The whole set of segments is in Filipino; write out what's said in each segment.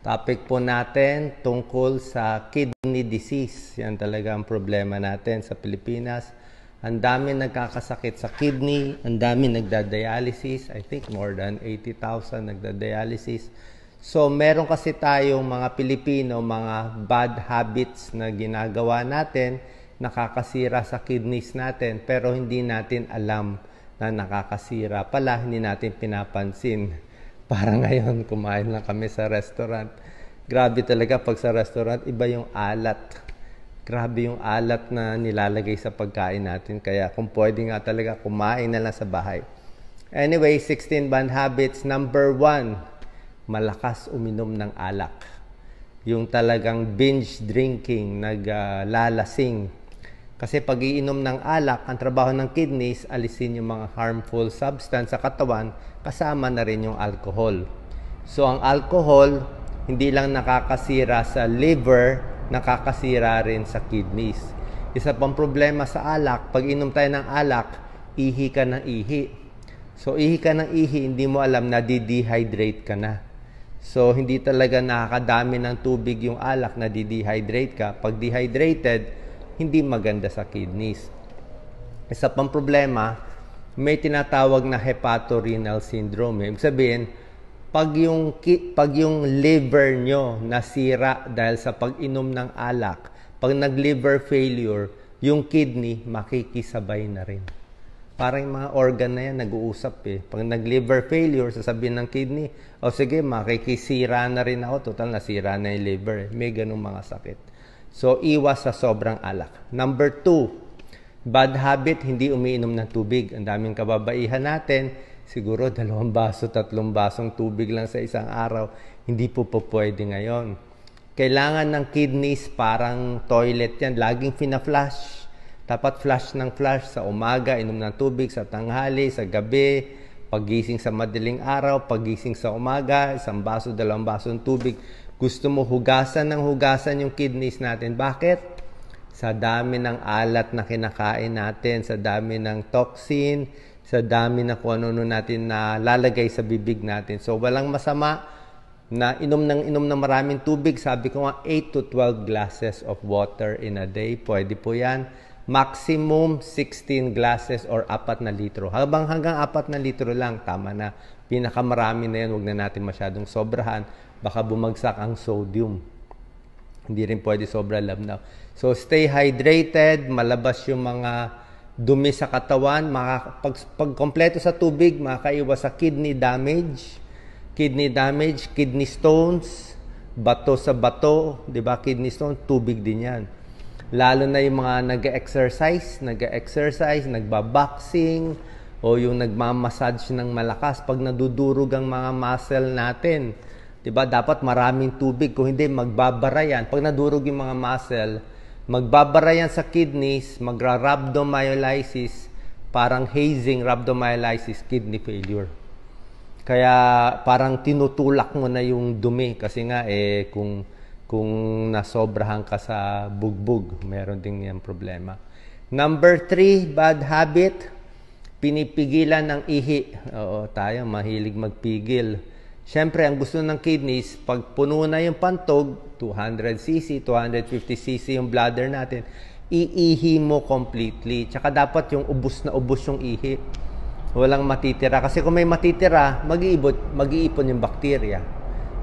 Topic po natin tungkol sa kidney disease. Yan talaga ang problema natin sa Pilipinas. Ang dami nagkakasakit sa kidney, ang dami nagda-dialysis. I think more than 80,000 nagda-dialysis. So, meron kasi tayong mga Pilipino, mga bad habits na ginagawa natin, nakakasira sa kidneys natin, pero hindi natin alam na nakakasira pala, hindi natin pinapansin. Para ngayon, kumain lang kami sa restaurant. Grabe talaga pag sa restaurant, iba yung alat. Grabe yung alat na nilalagay sa pagkain natin. Kaya kung pwede nga talaga, kumain na lang sa bahay. Anyway, 16 bad habits. Number 1, malakas uminom ng alak. Yung talagang binge drinking, naglalasing. Kasi pag iinom ng alak, ang trabaho ng kidneys, alisin yung mga harmful substance sa katawan, kasama na rin yung alcohol. So, ang alcohol, hindi lang nakakasira sa liver, nakakasira rin sa kidneys. Isa pang problema sa alak, pag inom tayo ng alak, ihi ka ng ihi. So, ihi ka ng ihi, hindi mo alam na dehydrate ka na. So, hindi talaga nakakadami ng tubig yung alak na dehydrate ka. Pag dehydrated, hindi maganda sa kidneys. Isa pang problema, may tinatawag na hepatorenal syndrome. Ibig sabihin, pag yung liver nyo nasira dahil sa pag-inom ng alak, pag nag-liver failure, yung kidney makikisabay na rin. Parang yung mga organ na yan, nag-uusap eh. Pag nag-liver failure, sasabihin ng kidney, o sige, makikisira na rin ako. Total, nasira na yung liver. May ganung mga sakit. So, iwas sa sobrang alak. Number 2, bad habit, hindi umiinom ng tubig. Ang daming kababaihan natin, siguro 2 baso, 3 basong tubig lang sa isang araw. Hindi po pwede ngayon. Kailangan ng kidneys parang toilet yan. Laging fina-flush. Dapat flush ng flush sa umaga, inom ng tubig, sa tanghali, sa gabi, paggising sa madaling araw, paggising sa umaga, 1 baso, 2 basong tubig. Gusto mo hugasan ng hugasan yung kidneys natin. Bakit? Sa dami ng alat na kinakain natin, sa dami ng toxin, sa dami na kung ano natin na lalagay sa bibig natin. So, walang masama na inom ng maraming tubig. Sabi ko nga, 8 to 12 glasses of water in a day. Pwede po yan. Maximum 16 glasses or 4 na litro. Hanggang 4 na litro lang, tama na. Pinakamarami na yan, huwag na natin masyadong sobrahan. Baka bumagsak ang sodium. Hindi rin pwede sobra labnaw. So, stay hydrated, malabas yung mga dumi sa katawan. Pag kompleto sa tubig, makakaiwas sa kidney damage, kidney stones, bato sa bato, di ba? Kidney stone, tubig din yan. Lalo na yung mga nag-exercise, nagbaboxing, o yung nagmamassage ng malakas pag nadudurog ang mga muscle natin. Diba? Dapat maraming tubig. Kung hindi, magbabara yan. Pag nadurog yung mga muscle, magbabara yan sa kidneys, magra-rhabdomyolysis, parang hazing rhabdomyolysis, kidney failure. Kaya parang tinutulak mo na yung dumi. Kasi nga, kung nasobrahan ka sa bugbog, meron din yan problema. Number 3, bad habit, pinipigilan ng ihi. Oo, tayo mahilig magpigil. Siyempre, ang gusto ng kidneys, pag puno na yung pantog, 200cc, 250cc yung bladder natin, iihi mo completely. Tsaka dapat yung ubos na ubos yung ihi. Walang matitira. Kasi kung may matitira, mag-iipon yung bakterya.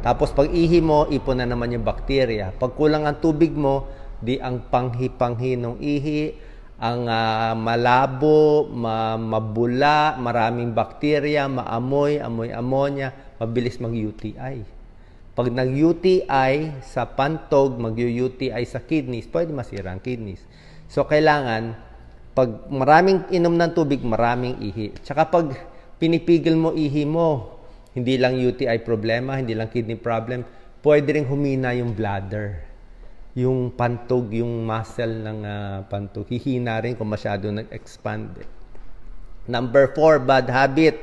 Tapos pag ihi mo, ipon na naman yung bakterya. Pag kulang ang tubig mo, di ang panghi-panghi ng ihi, ang malabo, mabula, maraming bakterya, amoy ammonia, mabilis mag-UTI. Pag nag-UTI sa pantog, mag-UTI sa kidneys, pwede masira ang kidneys. So, kailangan, pag maraming inom ng tubig, maraming ihi. Tsaka pag pinipigil mo ihi mo, hindi lang UTI problema, hindi lang kidney problem, pwede rin humina yung bladder. Yung pantog, yung muscle ng pantog, hihina rin kung masyado nag-expand. Number 4, bad habit.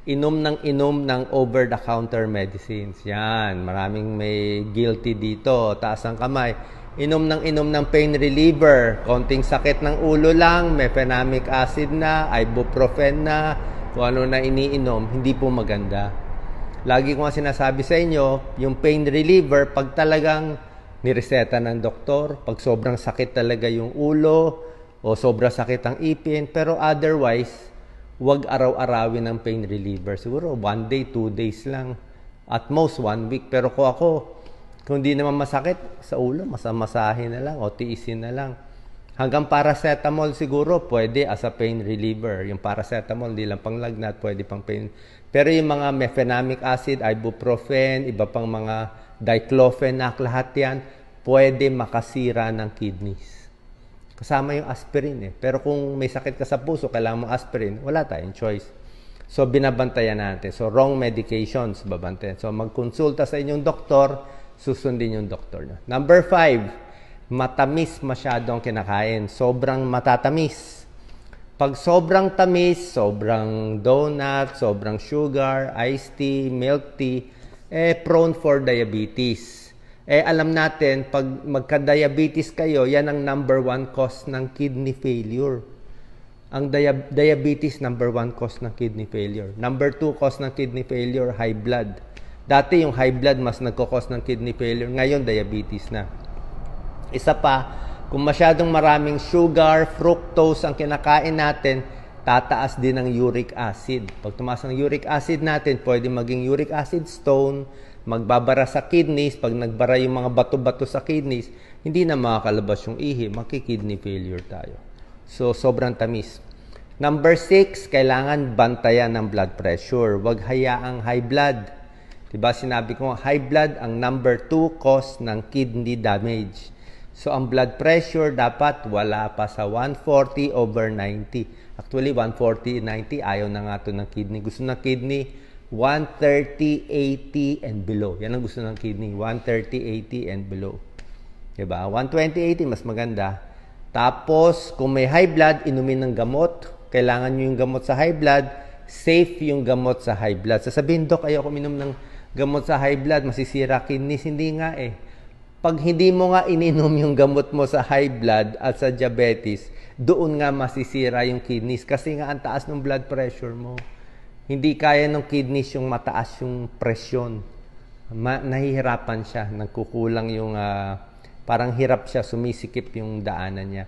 Inom ng over-the-counter medicines. Yan, maraming may guilty dito. Taas ang kamay. Inom ng pain reliever. Konting sakit ng ulo lang, mefenamic acid na, ibuprofen na, kung ano na iniinom, hindi po maganda. lagi ko nga sinasabi sa inyo, yung pain reliever, pag talagang nireseta ng doktor, pag sobrang sakit talaga yung ulo, o sobrang sakit ang ipin, pero otherwise, wag araw-arawin ng pain reliever. Siguro 1 day, 2 days lang. At most 1 week. Pero kung di naman masakit sa ulo, masamasahin na lang o tiisin na lang. Hanggang paracetamol siguro, pwede as a pain reliever. Yung paracetamol, di lang pang lagnat, pwede pang pain. Pero yung mga mefenamic acid, ibuprofen, iba pang mga diclofenac, lahat yan, pwede makasira ng kidneys. Kasama yung aspirin eh. Pero kung may sakit ka sa puso, kailangan mong aspirin, wala tayong choice. So, binabantayan natin. So, wrong medications, babantayan. So, magkonsulta sa inyong doktor, susundin yung doktor nyo. Number 5, matamis masyadong kinakain. Sobrang matatamis. Pag sobrang tamis, sobrang donut, sobrang sugar, iced tea, milk tea, prone for diabetes. Alam natin, pag magka-diabetes kayo, yan ang number 1 cause ng kidney failure. Ang diabetes, number 1 cause ng kidney failure. Number 2 cause ng kidney failure, high blood. Dati yung high blood mas nagkakos ng kidney failure. Ngayon, diabetes na. Isa pa, kung masyadong maraming sugar, fructose ang kinakain natin, tataas din ang uric acid. Pag tumaas ang uric acid natin, pwede maging uric acid stone, magbabara sa kidneys. Pag nagbara yung mga bato-bato sa kidneys, hindi na makakalabas yung ihi, makikidney failure tayo. So, sobrang tamis. Number 6, kailangan bantayan ng blood pressure. Huwag hayaang high blood. Diba, sinabi ko, high blood ang number 2 cause ng kidney damage. So, ang blood pressure dapat wala pa sa 140/90. Actually, 140/90, ayaw na nga ito ng kidney. Gusto ng kidney, 130/80 and below. Yan ang gusto ng kidney, 130/80 and below. Diba? 120/80, mas maganda. Tapos, kung may high blood, inumin ng gamot. Kailangan nyo yung gamot sa high blood. Safe yung gamot sa high blood. Sasabihin, Dok, ayoko minom ng gamot sa high blood, masisira kidneys. Hindi nga eh. Pag hindi mo nga ininom yung gamot mo sa high blood at sa diabetes, doon nga masisira yung kidneys. Kasi nga ang taas ng blood pressure mo. Hindi kaya ng kidneys yung mataas yung presyon. Nahihirapan siya. Nagkukulang yung... parang hirap siya, sumisikip yung daanan niya.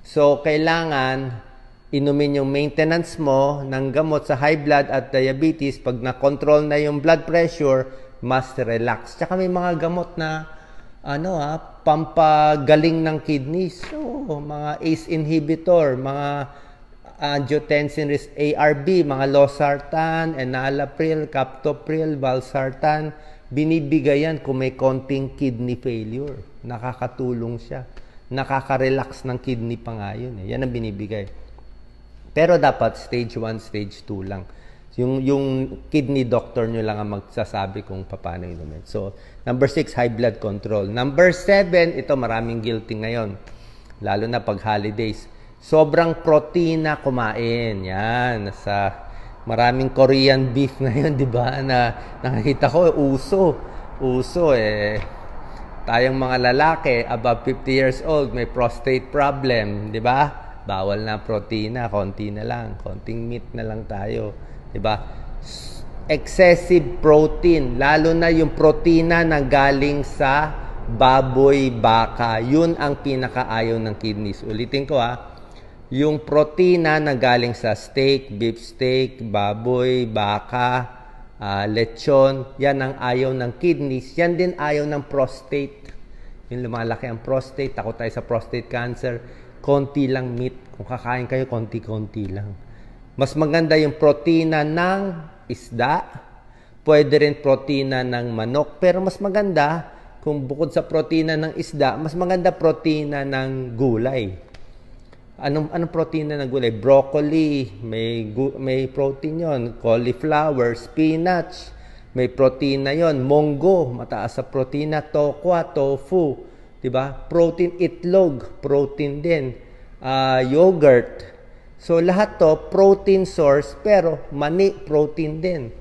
So, kailangan inumin yung maintenance mo ng gamot sa high blood at diabetes. Pag na-control na yung blood pressure, mas relax. Tsaka may mga gamot na pampagaling ng kidneys. So, mga ACE inhibitor, mga angiotensin ARB, mga losartan, enalapril, captopril, valsartan, binibigay yan kung may konting kidney failure. Nakakatulong siya. Nakaka-relax ng kidney pa nga yun. Yan ang binibigay. Pero dapat stage 1, stage 2 lang. Yung kidney doctor nyo lang ang magsasabi kung paano inumin. So, number 6, high blood control. Number 7, ito maraming guilty ngayon. Lalo na pag holidays. Sobrang protina kumain. Yan. Maraming Korean beef ngayon, di ba? Na nakikita ko, uso eh. Tayong mga lalaki, above 50 years old, may prostate problem, di ba? Bawal na protina, konti na lang, konting meat na lang tayo, di ba? Excessive protein, lalo na yung protina na galing sa baboy, baka, yun ang pinakaayaw ng kidneys. Ulitin ko yung protina na galing sa steak, beef steak, baboy, baka, lechon, yan ang ayaw ng kidneys. Yan din ayaw ng prostate. Yung lumalaki ang prostate, takot tayo sa prostate cancer. Konti lang meat. Kung kakain kayo, konti-konti lang. Mas maganda yung protina ng isda. Pwede rin protina ng manok. Pero mas maganda, kung bukod sa protina ng isda, mas maganda protina ng gulay. Anong protina ng gulay? Broccoli, may protein yon. Cauliflower, spinach, may protina yon. Munggo, mataas sa protina. Tokwa, tofu, diba? Protein, itlog, protein din. Yogurt. So, lahat to, protein source, pero mani, protein din.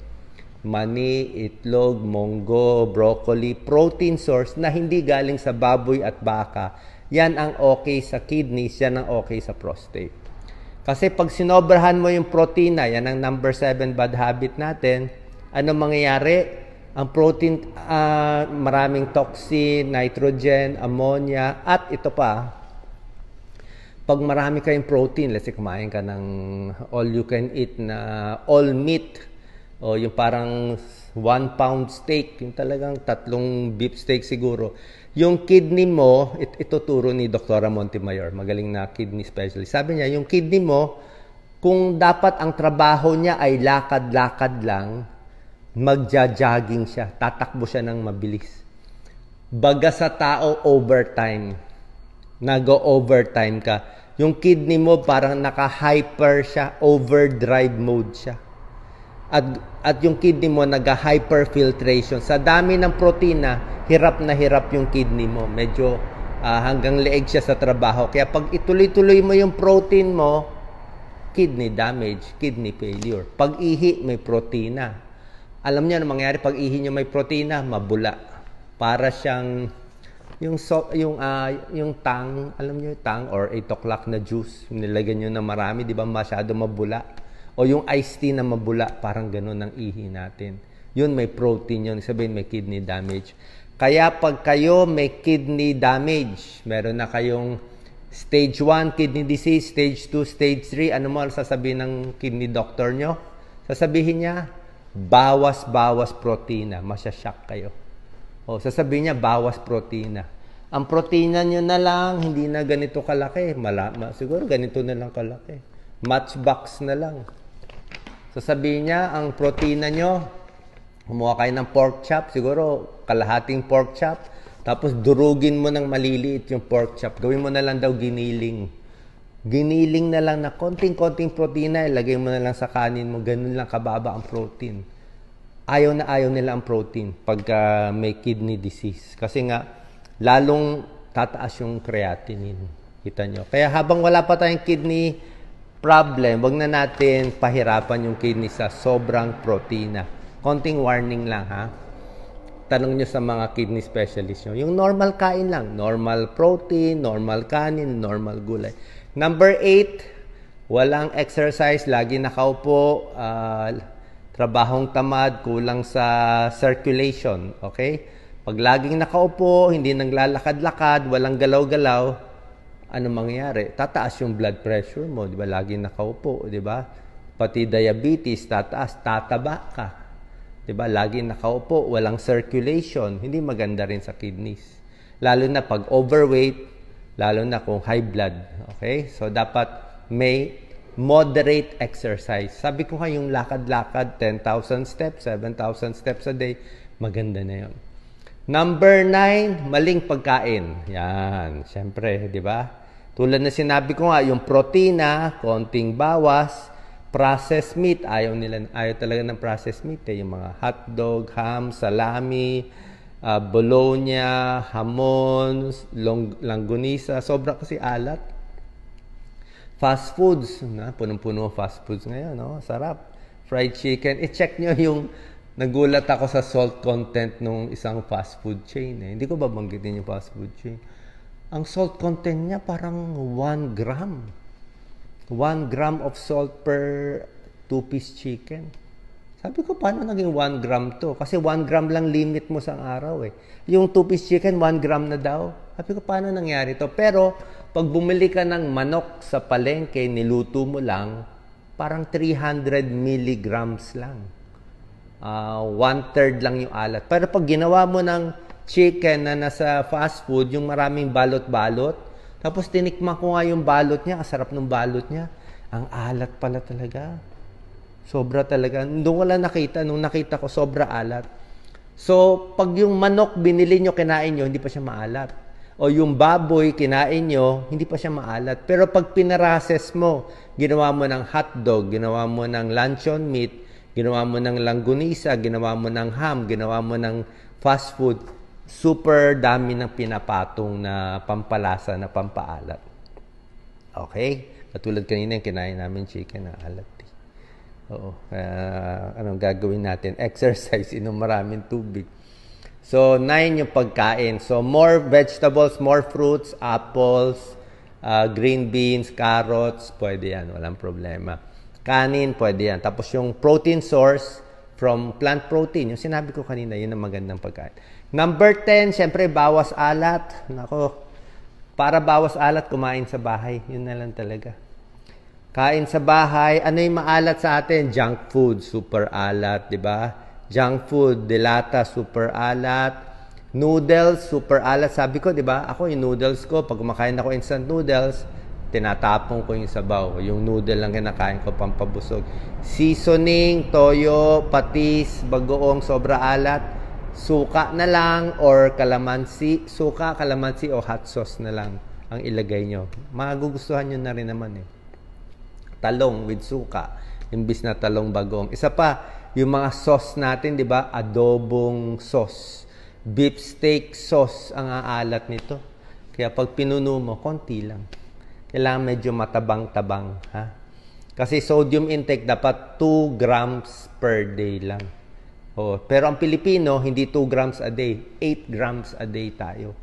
Mani, itlog, munggo, broccoli, protein source na hindi galing sa baboy at baka. Yan ang okay sa kidneys, yan ang okay sa prostate. Kasi pag sinobrahan mo yung protina, yan ang number 7 bad habit natin, Ano mangyayari? Ang protein, maraming toxin, nitrogen, ammonia, at ito pa, pag marami kayong protein, let's say kumain ka ng all you can eat na all meat, o yung parang 1 pound steak, yung talagang 3 beef steak siguro, yung kidney mo, ito turo ni Dr. Montemayor, magaling na kidney specialist. Sabi niya, yung kidney mo, kung dapat ang trabaho niya ay lakad-lakad lang, magja-jogging siya, tatakbo siya ng mabilis. Baga sa tao, overtime. Nag-overtime ka. Yung kidney mo parang naka-hyper siya, overdrive mode siya. At yung kidney mo nag-hyperfiltration. Sa dami ng protina, hirap na hirap yung kidney mo. Medyo hanggang leeg siya sa trabaho. Kaya pag ituloy-tuloy mo yung protein mo, kidney damage, kidney failure. Pag ihi, may protina. Alam niyo ano mangyayari pag ihi niyo may protina, mabula. Para siyang yung tang, alam niyo yung tang or 8 o'clock na juice, nilagyan niyo na marami, di ba masyado mabula? O yung iced tea na mabula, parang gano'n ang ihi natin. Yun may protein yun, sabihin may kidney damage. Kaya pag kayo may kidney damage, meron na kayong stage 1 kidney disease, stage 2, stage 3, ano mo sasabihin ng kidney doctor nyo? Sasabihin niya, bawas protina. Masyashock kayo. O, sasabihin niya, bawas protina. Ang protina nyo na lang, hindi na ganito kalaki. Siguro ganito na lang kalaki. Matchbox na lang. Sasabihin niya, ang protina nyo, kumuha kayo ng pork chop, siguro kalahating pork chop, tapos durugin mo ng maliliit yung pork chop. Gawin mo na lang daw giniling. Giniling na lang na konting-konting protina, ilagay mo na lang sa kanin mo, ganun lang kababa ang protein. Ayaw na ayaw nila ang protein pagka may kidney disease. Kasi nga, lalong tataas yung creatinine. Kita nyo. Kaya habang wala pa tayong kidney problem, wag na natin pahirapan yung kidney sa sobrang protina. Konting warning lang ha. Tanong nyo sa mga kidney specialist nyo. Yung normal kain lang. Normal protein, normal kanin, normal gulay. Number 8, walang exercise, lagi nakaupo, trabahong tamad, kulang sa circulation. Okay? Pag laging nakaupo, hindi naglalakad-lakad, walang galaw-galaw, ano mangyayari? Tataas yung blood pressure mo, di ba? Laging nakaupo, di ba? Pati diabetes, tataas, tataba ka. Di ba? Laging nakaupo, walang circulation, hindi maganda rin sa kidneys. Lalo na pag overweight, lalo na kung high blood. Okay? So, dapat may moderate exercise. Sabi ko nga yung lakad-lakad, 10,000 steps, 7,000 steps a day, maganda na yun. Number 9, maling pagkain. Yan, syempre, di ba? Tulad na sinabi ko nga, yung protina, konting bawas, processed meat, ayaw talaga ng processed meat. Yung mga hotdog, ham, salami, bologna, hamon, langgonisa, sobra kasi alat. Fast foods, punong-puno fast foods ngayon, no? Sarap. Fried chicken, i-check nyo yung, nagulat ako sa salt content nung isang fast food chain. Hindi ko babanggitin yung fast food chain. Ang salt content niya parang 1 gram. 1 gram of salt per 2-piece chicken. Sabi ko, paano naging 1 gram to? Kasi 1 gram lang limit mo sa araw eh. Yung 2-piece chicken, 1 gram na daw. Sabi ko, paano nangyari to? Pero, pag bumili ka ng manok sa palengke, niluto mo lang, parang 300 milligrams lang. 1/3 lang yung alat. Pero pag ginawa mo ng chicken na nasa fast food, yung maraming balot-balot, tapos tinikman ko nga yung balot niya, kasarap ng balot niya. Ang alat pala talaga. Sobra talaga. Doon ko lang nakita, nung nakita ko, sobra alat. So, pag yung manok binili nyo, kinain nyo, hindi pa siya maalat. O yung baboy, kinain nyo, hindi pa siya maalat. Pero pag pinarases mo, ginawa mo ng hotdog, ginawa mo ng luncheon meat, ginawa mo ng langgonisa, ginawa mo ng ham, ginawa mo ng fast food, super dami ng pinapatong na pampalasa, na pampaalat. Okay? Katulad kanina yung kinain namin chicken na alat. Oo. Anong gagawin natin? Exercise, inom maraming tubig. So, 9 yung pagkain. So, more vegetables, more fruits, apples, green beans, carrots, pwede yan. Walang problema. Kanin, pwede yan. Tapos yung protein source, from plant protein. Yung sinabi ko kanina, yun ang magandang pagkain. Number 10, syempre, bawas alat. Nako, para bawas alat, kumain sa bahay. Yun na lang talaga. Kain sa bahay, ano yung maalat sa atin? Junk food, super alat, di ba? Junk food, delata, super alat. Noodles, super alat. Sabi ko, di ba? Ako, yung noodles ko, pag kumakain ako instant noodles, tinatapon ko yung sabaw. Yung noodle lang kinakain ko, pampabusog. Seasoning, toyo, patis, bagoong, sobra alat. Suka na lang or kalamansi. Suka, kalamansi o hot sauce na lang ang ilagay nyo. Magugustuhan nyo na rin naman eh. Talong with suka, imbis na talong bagong. Isa pa, yung mga sauce natin, di ba? Adobong sauce. Beef steak sauce ang aalat nito. Kaya pag pinuno mo, konti lang. Kailangan medyo matabang-tabang. Ha? Kasi sodium intake dapat 2 grams per day lang. Oh, pero ang Pilipino, hindi 2 grams a day. 8 grams a day tayo.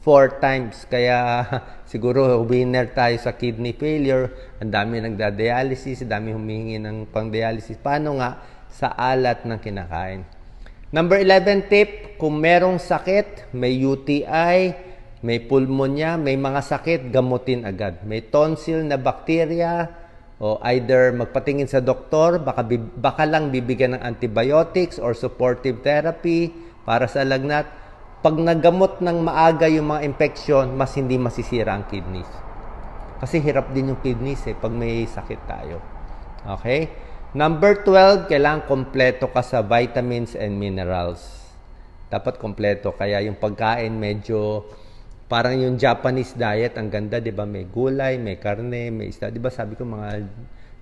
4 times. Kaya siguro winner tayo sa kidney failure. Ang dami nagda-dialysis, ang dami humingi ng pang-dialysis. Paano nga? Sa alat ng kinakain. Number 11 tip, kung merong sakit, may UTI, may pulmonya, may mga sakit, gamutin agad. May tonsil na bakterya, o either magpatingin sa doktor, baka lang bibigyan ng antibiotics or supportive therapy para sa lagnat. Pag nagamot ng maaga yung mga infection, mas hindi masisira ang kidneys. Kasi hirap din yung kidneys pag may sakit tayo. Okay? Number 12, kailangan kompleto ka sa vitamins and minerals. Dapat kompleto. Kaya yung pagkain medyo, parang yung Japanese diet, ang ganda, di ba? May gulay, may karne, may isda. Di ba sabi ko mga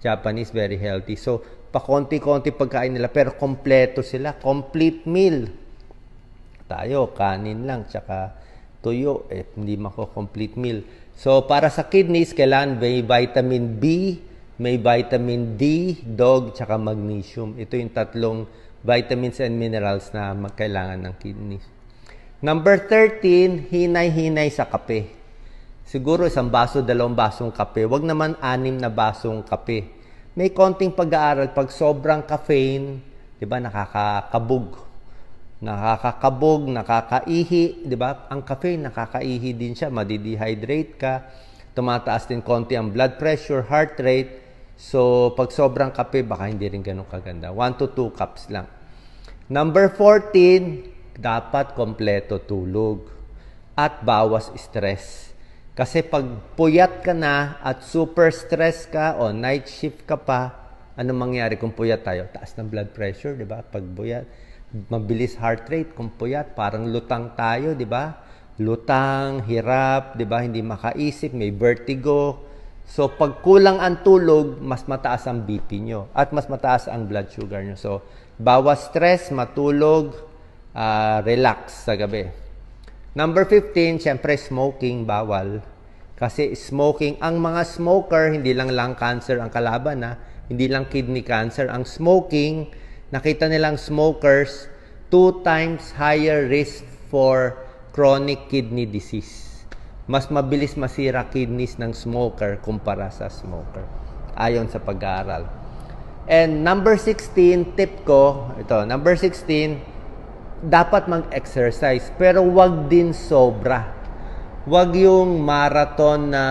Japanese, very healthy. So, pakonti-konti pagkain nila, pero kompleto sila. Complete meal. Tayo, kanin lang, tsaka tuyo, hindi mako-complete meal. So, para sa kidneys, kailangan may vitamin B, may vitamin D, dog, tsaka magnesium. Ito yung tatlong vitamins and minerals na kailangan ng kidneys. Number 13, hinay-hinay sa kape. Siguro 1 baso, 2 basong kape. Wag naman 6 na basong kape. May konting pag-aaral, pag sobrang caffeine, di ba, nakakakabog, nakakaihi, di ba? Ang caffeine, nakakaihi din siya, madidehydrate ka, tumataas din konti ang blood pressure, heart rate. So, pag sobrang kape, baka hindi rin ganun kaganda. 1 to 2 cups lang. Number 14, dapat kompleto tulog at bawas stress. Kasi pag puyat ka na at super stress ka o night shift ka pa, ano mangyari kung puyat tayo? Taas ng blood pressure, di ba? Pag puyat, mabilis heart rate, kung puyat, parang lutang tayo, di ba? Lutang, hirap, di ba? Hindi makaisip, may vertigo. So, pag kulang ang tulog, mas mataas ang BP nyo at mas mataas ang blood sugar nyo. So, bawas stress, matulog, relax sa gabi. Number 15, syempre smoking, bawal. Kasi smoking, ang mga smoker, hindi lang lung cancer ang kalaban, hindi lang kidney cancer. Ang smoking, nakita nilang smokers, 2 times higher risk for chronic kidney disease. Mas mabilis masira kidneys ng smoker kumpara sa smoker. Ayon sa pag-aaral. And number 16, tip ko, ito, number 16, dapat mag-exercise. Pero wag din sobra. Wag yung marathon na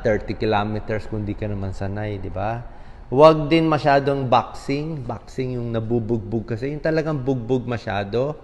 30 kilometers kung di ka naman sanay, di ba? Wag din masyadong boxing. Boxing yung nabubugbog kasi. Yung talagang bugbog masyado.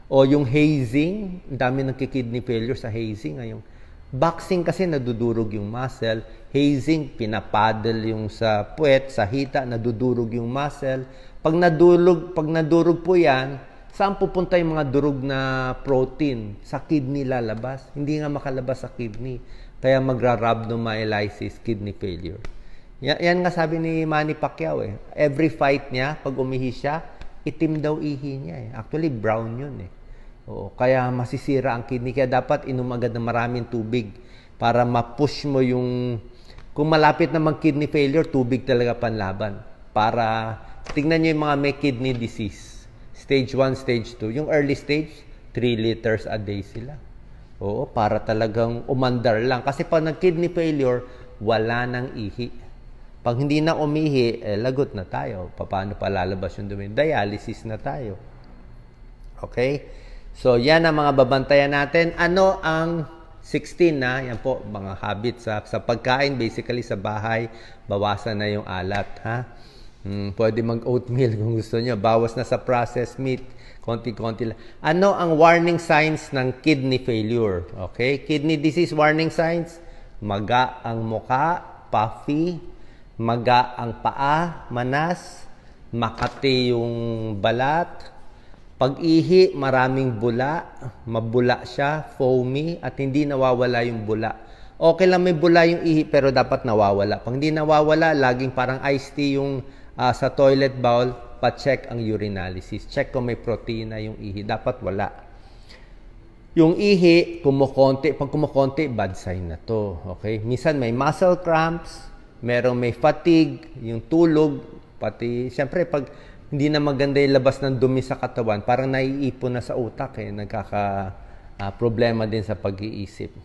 O yung hazing. Ang dami nagki-kidney failure sa hazing. Yung boxing kasi nadudurog yung muscle. Hazing, pinapaddle yung sa puwet, sa hita, nadudurog yung muscle. Pag nadurog po yan, saan pupunta yung mga durog na protein? Sa kidney lalabas. Hindi nga makalabas sa kidney. Kaya magra-rhabdomyolysis, kidney failure. Yan nga sabi ni Manny Pacquiao Every fight niya, pag umihi siya, itim daw ihi niya Actually, brown yun Oo, kaya masisira ang kidney. Kaya dapat inom agad ng maraming tubig para ma-push mo yung... Kung malapit na mag-kidney failure, tubig talaga panlaban. Para tingnan nyo yung mga may kidney disease. Stage 1, stage 2. Yung early stage, 3 liters a day sila. Oo, para talagang umandar lang. Kasi pag nag-kidney failure, wala nang ihi. Pag hindi na umihi, lagot na tayo. Paano pa lalabas yung dumi? Dialysis na tayo. Okay? So, yan ang mga babantayan natin. Ano ang 16 na? Yan po, mga habits. Sa pagkain, basically sa bahay, bawasan na yung alat. Pwede mag-oatmeal kung gusto nyo. Bawas na sa processed meat. Konti-konti lang. Ano ang warning signs ng kidney failure? Okay? Kidney disease warning signs. Maga ang muka, puffy. Maga ang paa, manas. Makati yung balat. Pag-ihi, maraming bula. Mabula siya, foamy, at hindi nawawala yung bula. Okay lang may bula yung ihi, pero dapat nawawala. Pag hindi nawawala, laging parang iced tea yung sa toilet bowl, pa-check ang urinalysis. Check kung may protina yung ihi. Dapat wala. Yung ihi, kumukonti. Pag kumukonti, bad sign na to. Okay? Minsan may muscle cramps, merong may fatigue, yung tulog, pati, siyempre, pag hindi na maganda yung labas ng dumi sa katawan, parang naiipon na sa utak, problema din sa pag-iisip.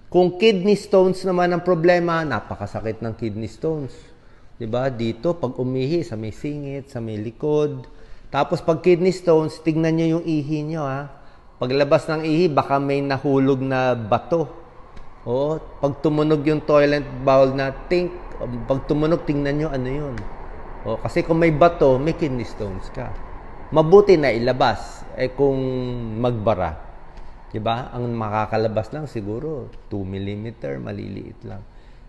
Kung kidney stones naman ang problema, napakasakit ng kidney stones. Diba? Dito, pag umihi, sa may singit, sa may likod. Tapos pag kidney stones, tignan nyo yung ihi nyo, Paglabas ng ihi, baka may nahulog na bato. O, pag tumunog yung toilet bowl na tink, pag tumunog, tingnan nyo ano yun. O, kasi kung may bato, may kidney stones ka. Mabuti na ilabas. Kung magbara. Diba? Ang makakalabas lang siguro, 2 mm, maliliit lang.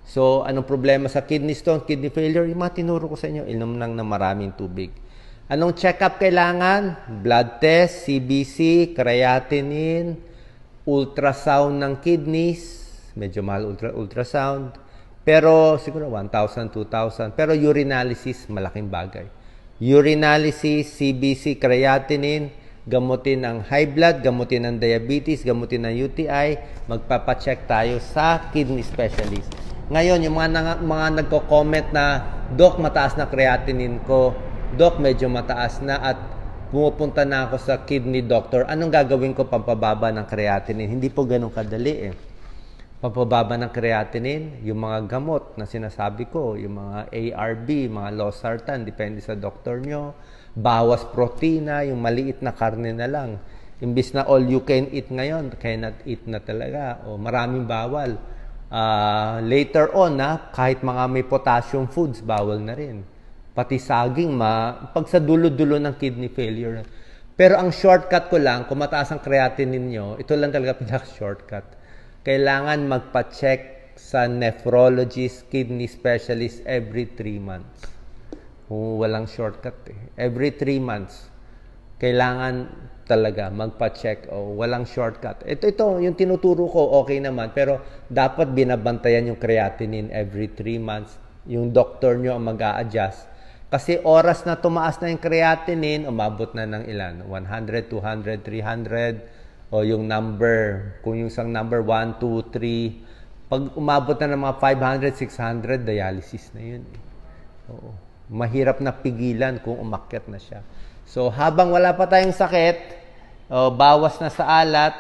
So, anong problema sa kidney stone, kidney failure? Yung mga tinuro ko sa inyo, inom lang ng maraming tubig. Anong check-up kailangan? Blood test, CBC, creatinine, ultrasound ng kidneys, medyo mahal ultrasound, pero siguro 1,000, 2,000. Pero urinalysis, malaking bagay. Urinalysis, CBC, creatinine, gamutin ang high blood, gamutin ang diabetes, gamutin ang UTI, magpapacheck tayo sa kidney specialist. Ngayon, yung mga nagko-comment na, Doc, mataas na creatinine ko, Doc, medyo mataas na at pumupunta na ako sa kidney doctor, anong gagawin ko pampababa ng creatinine? Hindi po ganun kadali Pampababa ng creatinine, yung mga gamot na sinasabi ko, yung mga ARB, mga losartan, depende sa doktor nyo, bawas protina, yung maliit na karne na lang. Imbis na all you can eat ngayon, cannot eat na talaga, o maraming bawal. Later on, kahit mga may potassium foods, bawal na rin. Pati saging, pag sa dulo-dulo ng kidney failure. Pero ang shortcut ko lang, kung mataas ang creatinine nyo, ito lang talaga pinaka-shortcut. Kailangan magpa-check sa nephrologist, kidney specialist every 3 months. Kung walang shortcut Every 3 months, kailangan talaga magpa-check walang shortcut. Ito, yung tinuturo ko, okay naman. Pero dapat binabantayan yung creatinine every 3 months. Yung doctor nyo ang mag-a-adjust. Kasi oras na tumaas na yung creatinine, umabot na ng ilan? 100, 200, 300, o yung number, kung yung isang number 1, 2, 3, pag umabot na ng mga 500, 600, dialysis na yun. Oo. Mahirap na pigilan kung umakyat na siya. So, habang wala pa tayong sakit, bawas na sa alat,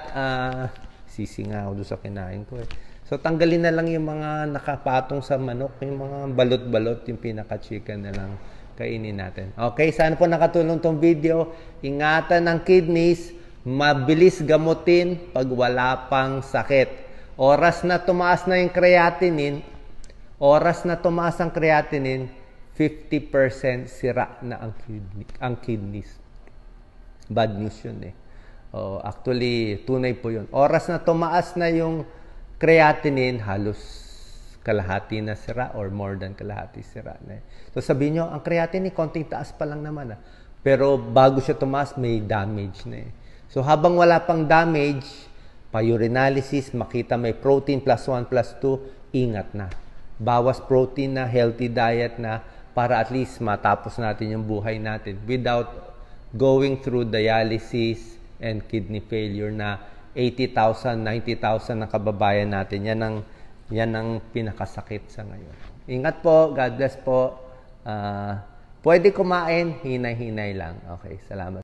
sisinga ako doon sa kinain ko So, tanggalin na lang yung mga nakapatong sa manok, yung mga balot-balot, yung pinaka-chicken na lang kainin natin. Okay, sana po nakatulong tong video. Ingatan ng kidneys, mabilis gamutin pag wala pang sakit. Oras na tumaas na yung creatinine, 50% sira na ang kidneys. Bad news yun actually, tunay po yun. Oras na tumaas na yung creatinine, halos kalahati na sira or more than kalahati sira na. So sabihin nyo, ang creatinine, konting taas pa lang naman. Pero bago siya tumaas, may damage na So habang wala pang damage, pa-urinalysis, makita may protein plus 1 plus 2, ingat na. Bawas protein na, healthy diet na, para at least matapos natin yung buhay natin without going through dialysis and kidney failure na 80,000, 90,000 na kababayan natin. Yan ang pinakasakit sa ngayon. Ingat po. God bless po. Pwede kumain. Hinay-hinay lang. Okay. Salamat.